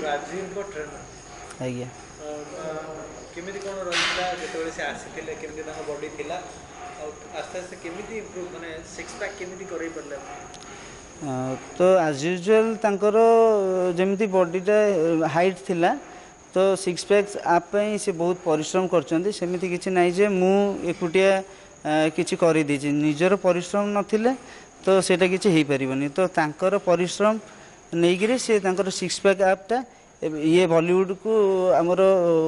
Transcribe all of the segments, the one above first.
राजीव को ट्रेनर आज्ञा केमिति कोन रहिला जेतबेले से आसीथिले केमिति ताको बॉडी थिला आस्ते आस्ते केमिति इम्प्रूव माने सिक्स पैक केमिति करै परले तो एज यूजुअल तांकर जेमिति बॉडीटा हाइट थिला तो सिक्स पैक्स आप से बहुत परिश्रम करछन्ती सेमिति किछि नै जे मु एकुटिया किछि करि दिछि निजर परिश्रम नथिले तो सेटा किछि हेई परिबनी तो तांकर परिश्रम नैगिरे से तांकर सिक्स पैक आपटा ये बॉलीवुड को आमर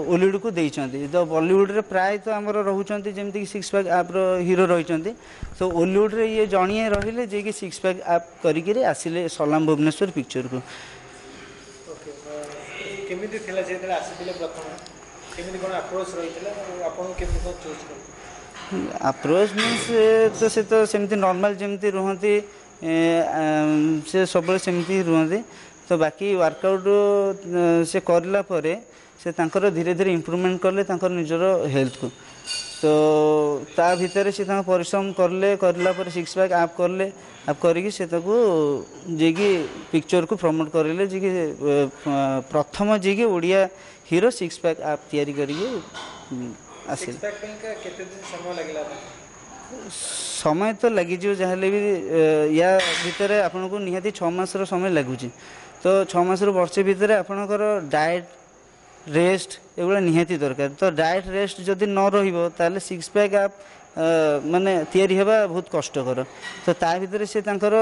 ओलीवुड को देइछन्ती तो बॉलीवुड रे प्राय तो आमर रहउछन्ती जेमिति सिक्स पैक आप हीरो रहिछन्ती तो ओलीवुड रे ये जणिए रहिले जे कि सिक्स पैक आप करि के आसिले सलाम भुवनेश्वर पिक्चर को ओके केमिति थिला जेतले आसीथिले प्रथम केमिति कोन अप्रोच रहितला आपन केमिति को चूज कर अप्रोच मीन्स तो सेमती नॉर्मल जमती रुहंती से सब सेमती रुहंती तो बाकी वर्कआउट से करला परे से तांकर धीरे धीरे इम्प्रूवमेंट करले तांकर निजर हेल्थ को तो ता भीतर से तांकर परिश्रम करले करला परे सिक्स पैक आप करले आप करिकि से ताको जे कि पिक्चर को प्रमोट करले जे कि प्रथम जे कि ओडिया हीरो सिक्स पैक आप तैयारी करिकि सिक्स पैक का केते दिन समय लागला समय तो लगी जो जहाले भी या भीतर आपन को निहाती 6 मास रो समय लागुची तो 6 मास रो वर्ष भीतर आपनकर डाइट रेस्ट एगुला निहाती दरकार तो डाइट रेस्ट जदि न रहिबो ताले सिक्स पैक आप माने तैयारी हेबा बहुत कष्टकर तो ता भीतर से तांकर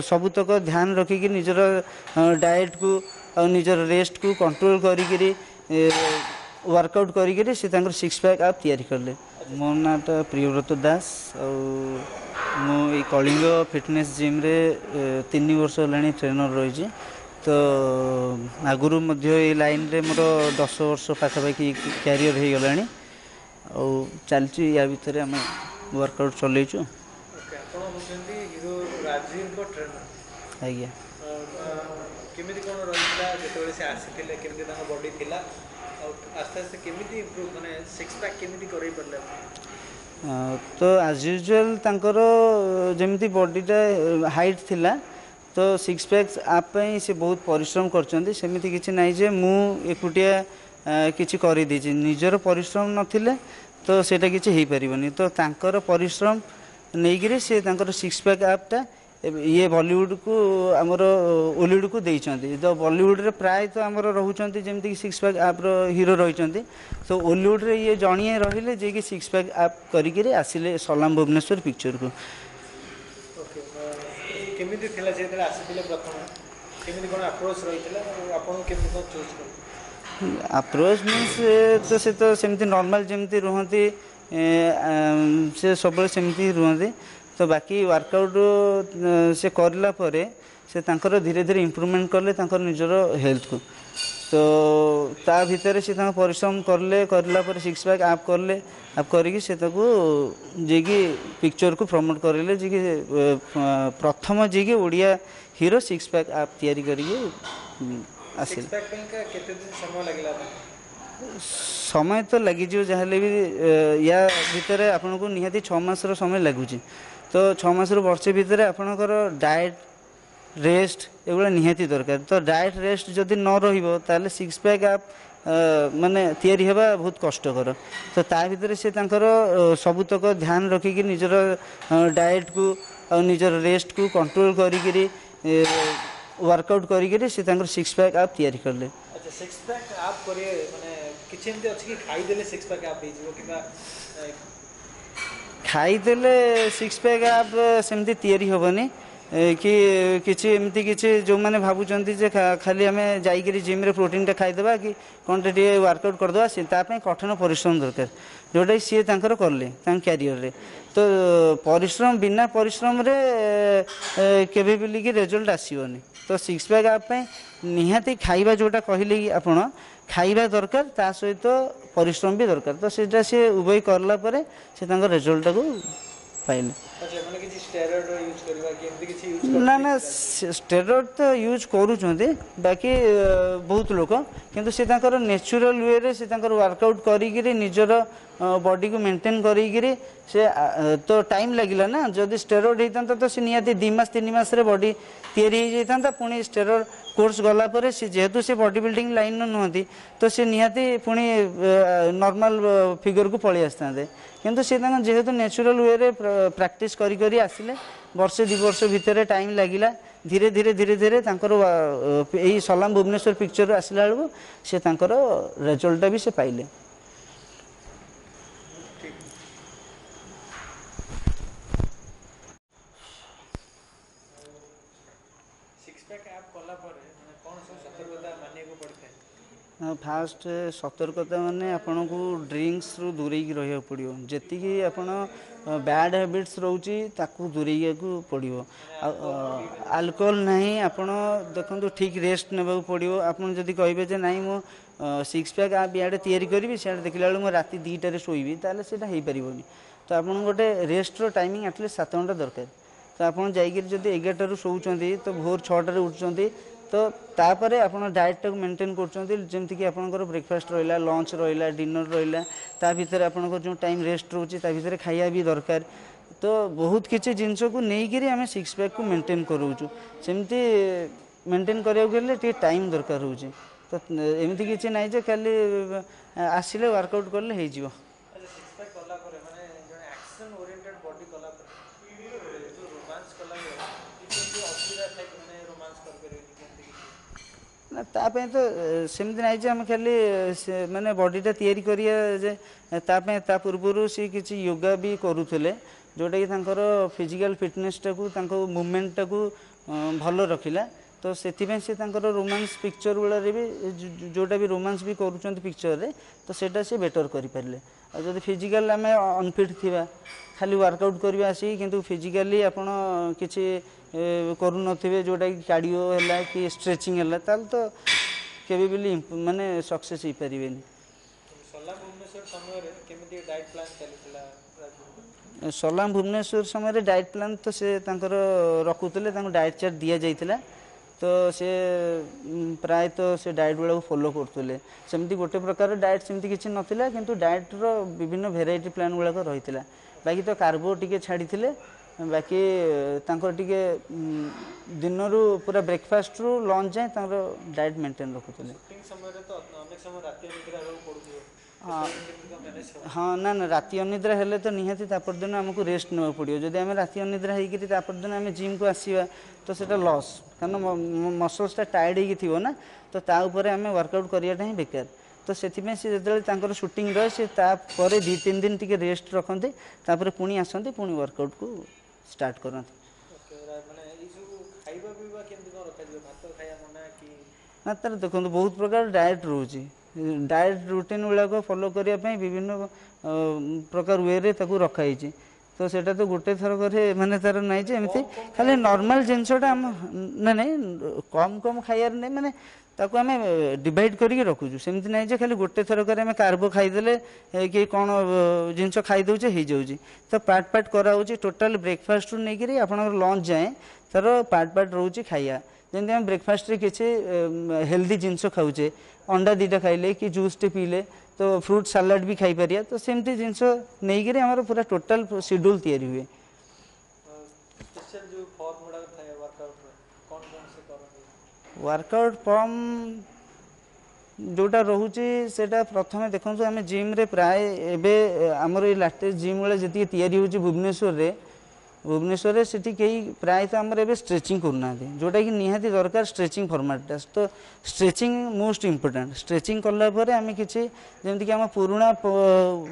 सबुतक ध्यान रखी कि निजर डाइट को और निजर रेस्ट को कंट्रोल करी करी वर्कआउट करी से तांकर सिक्स पैक आप तैयारी करले मो नाटा प्रियव्रत दास मु कलिंग फिटनेस जिम रे 3 वर्ष होलानी ट्रेनर रही तो आगुरु मध्य ये लाइन रे मोर 10 वर्ष पाखापाखि कैरियर हो गलानी और चलची या भीतर आम वर्कआउट चलैछु ओके आपण होचंदी हीरो राजीव को ट्रेनर आज्ञा केमिति कोन रहिला जेतबेले से आसीथिले केमिति ताको बॉडी थिला आस्ते आस्ते केमिति इम्प्रूव माने सिक्स पैक केमिति करै परले तो एज यूजुअल तांकर जेमिति बॉडीटा हाइट थिला तो सिक्स पैक्स आप से बहुत परिश्रम करछन्ती सेमिति किछि नै जे मु एकुटिया किछि करि दिछि निजर परिश्रम नथिले तो सेटा किछि हेई परिबनी तो तांकर परिश्रम नैगिरे से तांकर सिक्स पैक आपटा ये बॉलीवुड को आमर ओलीवुड को देइछन्ती तो बॉलीवुड रे प्राय तो आमर रहउछन्ती जेमिति सिक्स पैक आप हीरो रहिछन्ती तो ओलीवुड रे ये जणिए रहिले जे कि सिक्स पैक आप करि के आसिले सलाम भुवनेश्वर पिक्चर को ओके केमिति थिला जेतले आसीथिले प्रथम केमिति कोन अप्रोच रहितला आपन केमिति को चूज कर अप्रोच मीन्स तो सेमती नॉर्मल जमती रुहंती से सब सेमती रुहंती तो बाकी वर्कआउट से करला परे से तांकर धीरे धीरे इम्प्रूवमेंट करले तांकर निजर हेल्थ को तो ता भीतर से तांकर परिश्रम करले करला परे सिक्स पैक आप करले आप करिकि से ताको जे कि पिक्चर को प्रमोट करले जे कि प्रथम जे कि ओडिया हीरो सिक्स पैक आप तैयारी करिकि आसिल सिक्स पैक का केते दिन समय लागला समय तो लगी जो जहाले भी या भीतर आपन को निहाती 6 मास रो समय लागुची तो 6 मास रो वर्ष भीतर आपनकर डाइट रेस्ट एगुला निहाती दरकार तो डाइट रेस्ट जदि न रहिबो ताले सिक्स पैक आप माने तैयारी हेबा बहुत कष्टकर तो ता भीतर से तांकर सबुतक ध्यान रखी कि निजर डाइट को और निजर रेस्ट को कंट्रोल करी वर्कआउट करी से तांकर सिक्स पैक आप तैयारी करले अच्छा सिक्स पैक आप करे माने किछि एमते अछि कि खाई देले सिक्स पैक आप देजिवो किबा खाई देले सिक्स पैक आप सेमती तैयारी होबनी कि किछि एमती किछि जो माने भाबुचंती जे खाली हमें जाईकरी जिम रे प्रोटीन टा खाई देबा कि क्वांटिटी वर्कआउट कर देबा से ता पे कठिन परिश्रम दरकार जोटा सी तांकर करले तां कैरियर रे तो परिश्रम बिना परिश्रम रे केबे बिली कि रिजल्ट आसीबनी तो सिक्स पैक आप निहाती खाइबा जोटा कहले कि आपण खाइबा दरकार ता सहित परिश्रम भी दरकार तो सेटा से उभय करला परे से तांकर रिजल्ट को पाइले अच्छा माने किसी स्टेरॉइड यूज करबा कि एमती किसी यूज ना ना स्टेरॉइड तो यूज करूଛନ୍ତି बाकी बहुत लोक किंतु से तांकर नेचुरल वे रे से तांकर वर्कआउट करिगिरी निजर बॉडी को मेंटेन करिगिरी से तो टाइम लागिला ना जदि स्टेरॉइड हेतांता तो से नियाती 2 मास 3 मास रे बॉडी तयारी हो जाता पुणी स्टेरॉइड कोर्स गला पर से जेहेतु से बॉडी बिल्डिंग लाइन नुहति तो से निहाती पुणी नॉर्मल फिगर को पळी आस्तांते किंतु से जेहेतु नेचुरल वे रे प्रैक्टिस करी करी आसिले वर्षे 2 वर्ष भितर टाइम लागिला धीरे धीरे धीरे धीरे तांकर यही सलाम भुवनेश्वर पिक्चर आसला बेलू से तांकर रिजल्ट भी से पाइले। फास्ट सतर्कता माने आपन को ड्रिंक्स रु दूरे रहा पड़ो जी आपन बैड हैबिट्स रोची ताकू दूरे को पड़ो अल्कोहल नहीं आपन देखो ठीक रेस्ट नेबा पड़ो आपन जदि कहे जे नाई मो 6 पैक आप इे तैयारी करी सियाड़े देखला बेलू राति 2टारे शोबी ताले सेटा हो पारन तो आपन गोटे रेस्टर टाइमिंग एटलिस्ट 7 घंटा दरकार तो आपन जाइए जदि 11टारू शोचती तो भोर 6टारे उठुंट तो तापर आप डाएट टाक मेंटेन करमती कि आपंकर ब्रेकफास्ट रहा लंच रहा डिनर रहा ता भीतर आपंकर जो टाइम रेस्ट रोचे ता भीतर खाया भी दरकार तो बहुत किसी जिनस को लेकिन आम 6 पैक को मेंटेन करूँ सेमती मेंटेन कराया टाइम दरकार होची तो एमती किसी ना जे खाली आसिले वर्कआउट कले हो ना तापे तो सेमती ना जे आम खाली माने बॉडीटा तैयारी करिया जे तापे ता पूर्व सी किसी योगा भी करुले जोटा कि तांकर फिजिकल फिटनेस टाकू तांको मूवमेंट टाकू भल रखिला तो सेथिबे से तांकर रोमांस पिक्चर गुलारे भी जोटा भी रोमांस भी करूछंत पिक्चर रे तो सेटा से बेटर करि परले आ जदि फिजिकल आमे अनफिट थिबा खाली वर्कआउट करबा आसी किंतु फिजिकली आपण किछि करू नथिबे जोटा कि कार्डियो हैला कि स्ट्रेचिंग हैला ताल तो केबे बिली माने सक्सेस ही परिबेनी। सलाम भुवनेश्वर समय रे केमिति डाइट प्लान चलितला सलाम भुवनेश्वर समय रे डाइट प्लान तो से तांकर रखुतले तांको डाइट चार्ट दिया जाइतला तो से प्राय तो से डाइट वाला फॉलो करते सेमती गोटे प्रकार डाइट सेमती किसी नथिला किंतु डाइट रो विभिन्न वेराइटी प्लान गुड़ाक रही बाकी तो कार्बो टिके छाड़ी बाकी तांकर टिके दिन रु पूरा ब्रेकफास्ट रु लंच जाए डाइट मेंटेन रखुते हाँ ना ना राति अनिद्रा हेले तो निहाती तापरदिन आमको रेस्ट ना पड़ो जदि आम राति अनिद्रा होकर तापरदिन आम जिम को आसवा तो सेटा लॉस कारण मसल्सटा टायर्ड हो ना तो ता ऊपर आम वर्कआउट कराटा ही बेकार तो से जो शूटिंग रहे से 2-3 दिन टी रेस्ट रखते तापर पुणी आसते पुणी वर्कआउट को स्टार्ट करते ना तार देखो बहुत प्रकार डाएट रोचे डाएट रूटीन गुड़ाक फॉलो करने विभिन्न प्रकार वे रे ताकू रखाई तो सेटा तो गोटे थर करे माने तार नाई जे एमती खाली नॉर्मल जिनसटा हम ना नहीं कम कम खाइबार नहीं माने ताकू आम डिवाइड करके रखुचु सेमती ना जे खाली गोटे थर करे कार्बो खाईदेले कि कौन जिनस खाईदे हो जाऊँगी तो पार्ट पार्ट कराऊँगी टोटाल ब्रेकफास्ट रू नहीं आप लंच जाए तार पार्ट पार्ट रोचे खाइया जमी आम ब्रेकफास्ट रे किसी हेल्दी जिनस खाऊे अंडा 2टा खाइले कि जूस टे पीले तो फ्रूट सलाड भी खाई पारिया तो सेमती जिनस नहीं करी हमारा पूरा टोटाल शेड्यूल तैयारी हुए वर्कआउट फॉर्म जोटा रोचे सेटा प्रथम देखो आम जिम रे प्राय एबे आमर ये लाटेस्ट जिम वाले जी तैयारी होची भुवनेश्वर से कई प्राय तो आमर एबे स्ट्रेचिंग करना जोटा कि निहाती दरकार स्ट्रेचिंग फॉर्मेटा तो स्ट्रेचिंग मोस्ट इम्पोर्टेंट स्ट्रेचिंग कला आम कि जमीक आम पुराणा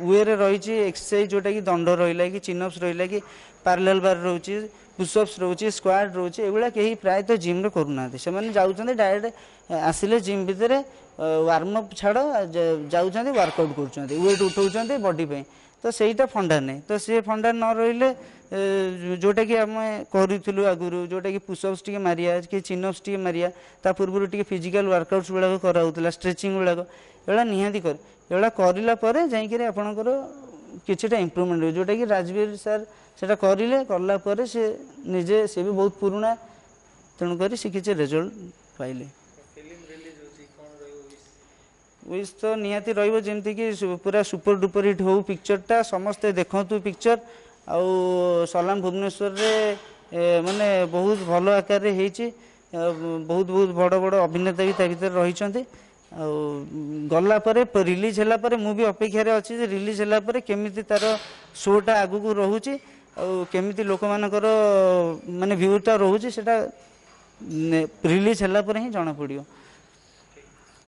वे रही एक्सरसाइज जोटा कि दंड रहा कि चिनअप्स रहा कि पैरेलल बार रोचे पुशअप्स रोचे स्क्वाड रोचे एगुड़ा कहीं प्राय तो जिम रे करूना से जाऊँ डायरेक्ट आसिले जिम भितर वार्मअप छाड़ जाऊँ वर्कआउट कर वेट उठाऊँ बॉडी पे तो सहीटा फंडा नहीं तो सी फंडा न रही जोटा कि आम करूँ आगुरी जोटा कि पुशअप्स टी मारिया कि चिनअप्स टी मारिया ता पूर्व टी फिजिकल वर्कआउट्स गुड़ाक कराऊला स्ट्रेचिंग गुड़ाक एगुड़ा निहाती कर एगुड़ा कराला जाकर आपणकर किछिटा इम्प्रूवमेंट हो जोटा कि राजवीर सर सेटा करिले करला परे से निजे से भी बहुत पुराना तेणु करी से किछि रिजल्ट पाइले फिल्म रिलीज होची कोन रहयो विश तो निहाती रहिबो जेमति कि पूरा सुपर डुपर हिट हो पिक्चरटा समस्ते देखतु पिक्चर आउ सलाम भुवनेश्वर रे माने बहुत भल आकार रे हेची बहुत बहुत बड़ बड़ अभिनेता भी ता भीतर रहिछन्ते गला परे रिलीज होला परे मु भी अपेक्षा रे अछि जे रिलीज होला परे केमिति तार शोटा आगु को रहूची केमिति लोक मानकर माने व्यूटा रहूची सेटा रिलीज होला परे ही जाना पड़ियो।